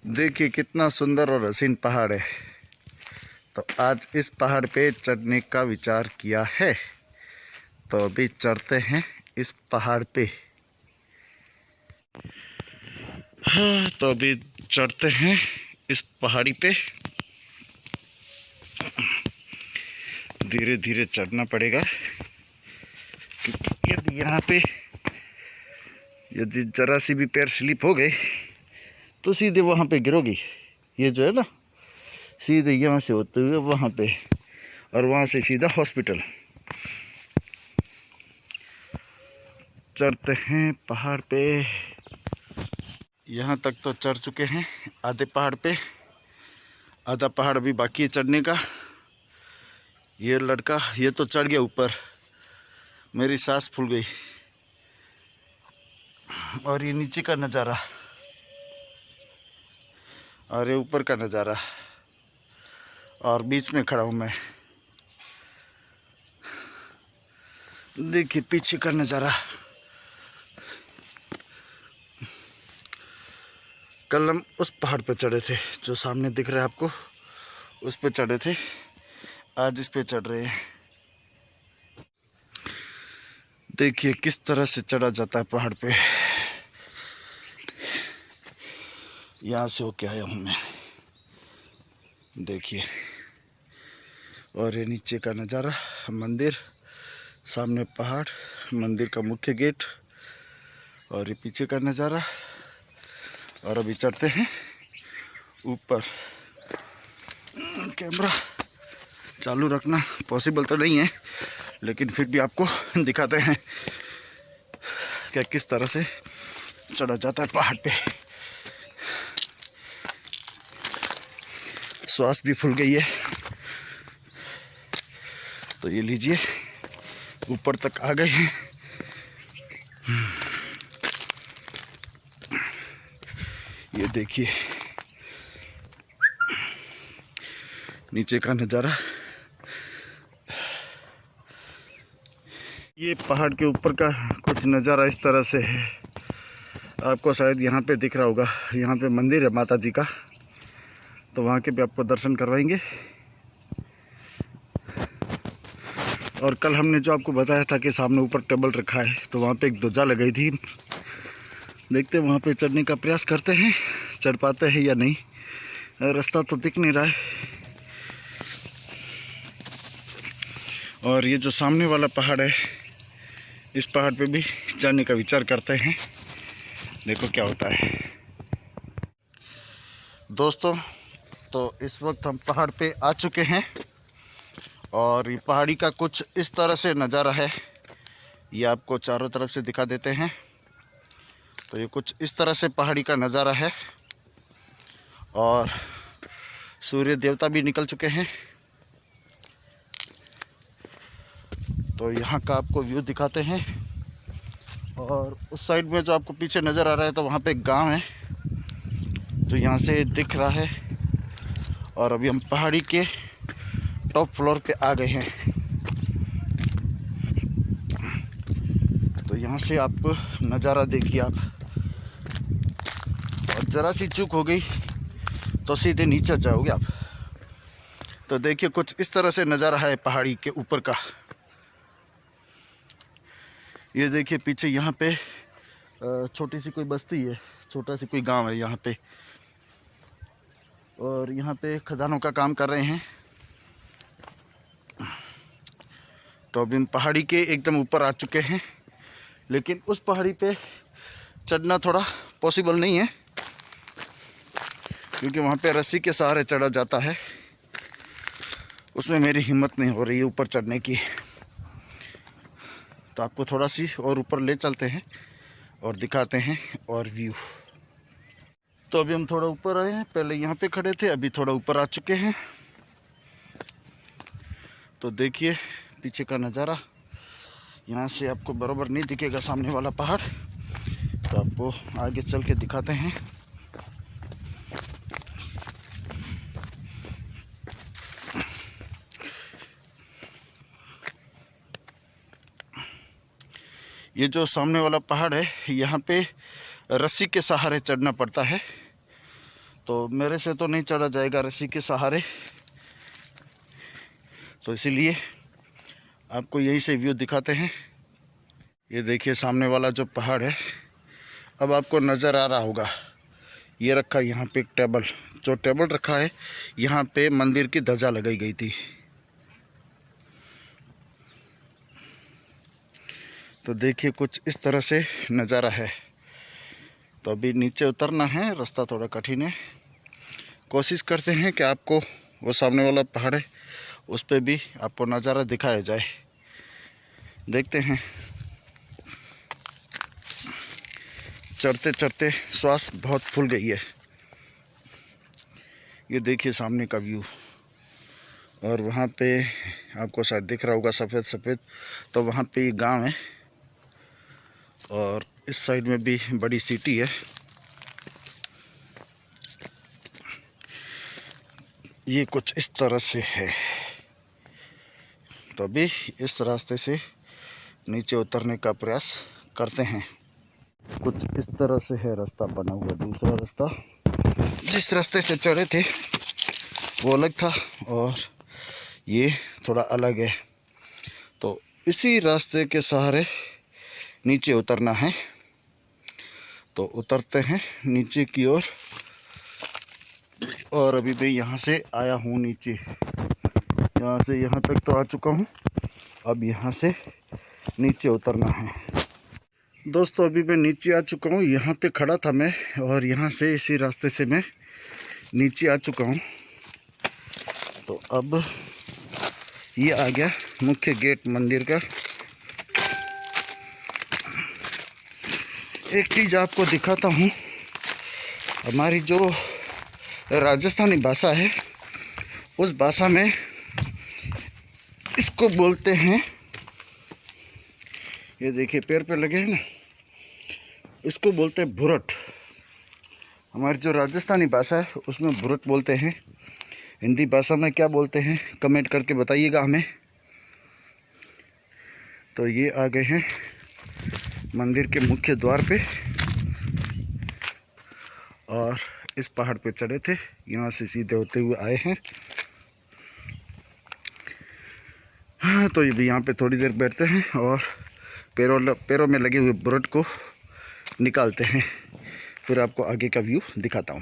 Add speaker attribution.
Speaker 1: देखिए कितना सुंदर और हसीन पहाड़ है। तो आज इस पहाड़ पे चढ़ने का विचार किया है, तो अभी चढ़ते हैं इस पहाड़ पे। हाँ, तो अभी चढ़ते हैं इस पहाड़ी पे। धीरे धीरे चढ़ना पड़ेगा, क्योंकि यदि यहाँ पे यदि जरा सी भी पैर स्लिप हो गए तो सीधे वहाँ पे गिरोगी। ये जो है ना, सीधे यहाँ से होते हुए वहाँ पे, और वहाँ से सीधा हॉस्पिटल। चढ़ते हैं पहाड़ पे। यहाँ तक तो चढ़ चुके हैं आधे पहाड़ पे, आधा पहाड़ अभी बाकी है चढ़ने का। ये लड़का ये तो चढ़ गया ऊपर, मेरी सांस फूल गई। और ये नीचे का नज़ारा और ये ऊपर का नज़ारा, और बीच में खड़ा हूँ मैं। देखिए पीछे का नज़ारा। कल हम उस पहाड़ पे चढ़े थे जो सामने दिख रहा है आपको, उस पे चढ़े थे। आज इस पे चढ़ रहे हैं। देखिए किस तरह से चढ़ा जाता है पहाड़ पे। यहाँ से होके आया हूँ मैं, देखिए। और ये नीचे का नज़ारा, मंदिर, सामने पहाड़, मंदिर का मुख्य गेट, और ये पीछे का नज़ारा। और अभी चढ़ते हैं ऊपर। कैमरा चालू रखना पॉसिबल तो नहीं है, लेकिन फिर भी आपको दिखाते हैं कि किस तरह से चढ़ा जाता है पहाड़ पे। श्वास भी फूल गई है। तो ये लीजिए, ऊपर तक आ गए हैं। ये देखिए नीचे का नज़ारा। ये पहाड़ के ऊपर का कुछ नज़ारा इस तरह से है। आपको शायद यहाँ पे दिख रहा होगा, यहाँ पे मंदिर है माता जी का, तो वहाँ के भी आपको दर्शन करवाएंगे। और कल हमने जो आपको बताया था कि सामने ऊपर टेबल रखा है, तो वहाँ पे एक ध्वजा लगाई थी। देखते हैं वहाँ पे चढ़ने का प्रयास करते हैं, चढ़ पाते हैं या नहीं। रास्ता तो दिख नहीं रहा है। और ये जो सामने वाला पहाड़ है, इस पहाड़ पे भी चढ़ने का विचार करते हैं, देखो क्या होता है। दोस्तों, तो इस वक्त हम पहाड़ पे आ चुके हैं, और ये पहाड़ी का कुछ इस तरह से नज़ारा है। ये आपको चारों तरफ से दिखा देते हैं। तो ये कुछ इस तरह से पहाड़ी का नज़ारा है, और सूर्य देवता भी निकल चुके हैं। तो यहाँ का आपको व्यू दिखाते हैं। और उस साइड में जो आपको पीछे नज़र आ रहा है, तो वहाँ पे एक गांव है, तो यहाँ से दिख रहा है। और अभी हम पहाड़ी के टॉप फ्लोर पे आ गए हैं। तो यहाँ से आप नज़ारा देखिए आप, और ज़रा सी चूक हो गई तो सीधे नीचे जाओगे आप। तो देखिए कुछ इस तरह से नज़ारा है पहाड़ी के ऊपर का। ये देखिए पीछे यहाँ पे छोटी सी कोई बस्ती है, छोटा सी कोई गांव है यहाँ पे, और यहाँ पे खदानों का काम कर रहे हैं। तो अभी हम पहाड़ी के एकदम ऊपर आ चुके हैं, लेकिन उस पहाड़ी पे चढ़ना थोड़ा पॉसिबल नहीं है, क्योंकि वहाँ पे रस्सी के सहारे चढ़ा जाता है। उसमें मेरी हिम्मत नहीं हो रही है ऊपर चढ़ने की। तो आपको थोड़ा सी और ऊपर ले चलते हैं और दिखाते हैं और व्यू। तो अभी हम थोड़ा ऊपर आए हैं, पहले यहाँ पे खड़े थे, अभी थोड़ा ऊपर आ चुके हैं। तो देखिए पीछे का नज़ारा। यहाँ से आपको बराबर नहीं दिखेगा सामने वाला पहाड़, तो आपको आगे चल के दिखाते हैं। ये जो सामने वाला पहाड़ है, यहाँ पे रस्सी के सहारे चढ़ना पड़ता है। तो मेरे से तो नहीं चढ़ा जाएगा रस्सी के सहारे, तो इसीलिए आपको यहीं से व्यू दिखाते हैं। ये देखिए सामने वाला जो पहाड़ है, अब आपको नज़र आ रहा होगा। ये रखा यहाँ पे एक टेबल, जो टेबल रखा है यहाँ पे मंदिर की ध्वजा लगाई गई थी। तो देखिए कुछ इस तरह से नज़ारा है। तो अभी नीचे उतरना है, रास्ता थोड़ा कठिन है। कोशिश करते हैं कि आपको वो सामने वाला पहाड़ है उस पे भी आपको नज़ारा दिखाया जाए। देखते हैं। चढ़ते चढ़ते श्वास बहुत फूल गई है। ये देखिए सामने का व्यू, और वहाँ पे आपको शायद दिख रहा होगा सफ़ेद सफ़ेद, तो वहाँ पे गांव है, और इस साइड में भी बड़ी सिटी है। ये कुछ इस तरह से है। तो अभी इस रास्ते से नीचे उतरने का प्रयास करते हैं। कुछ इस तरह से है रास्ता बना हुआ। दूसरा रास्ता जिस रास्ते से चढ़े थे वो अलग था, और ये थोड़ा अलग है। तो इसी रास्ते के सहारे नीचे उतरना है। तो उतरते हैं नीचे की ओर, और अभी मैं यहाँ से आया हूँ नीचे, यहाँ से यहाँ तक तो आ चुका हूँ। अब यहाँ से नीचे उतरना है। दोस्तों अभी मैं नीचे आ चुका हूँ। यहाँ पे खड़ा था मैं, और यहाँ से इसी रास्ते से मैं नीचे आ चुका हूँ। तो अब ये आ गया मुख्य गेट मंदिर का। एक चीज़ आपको दिखाता हूँ। हमारी जो राजस्थानी भाषा है, उस भाषा में इसको बोलते हैं, ये देखिए पैर पे लगे हैं ना, इसको बोलते हैं भुरट। हमारी जो राजस्थानी भाषा है उसमें भुरट बोलते हैं। हिंदी भाषा में क्या बोलते हैं कमेंट करके बताइएगा हमें। तो ये आ गए हैं मंदिर के मुख्य द्वार पे, और इस पहाड़ पे चढ़े थे, यहाँ से सीधे होते हुए आए हैं। हाँ, तो ये भी यहाँ पे थोड़ी देर बैठते हैं और पैरों में लगे हुए बुरट को निकालते हैं। फिर आपको आगे का व्यू दिखाता हूँ।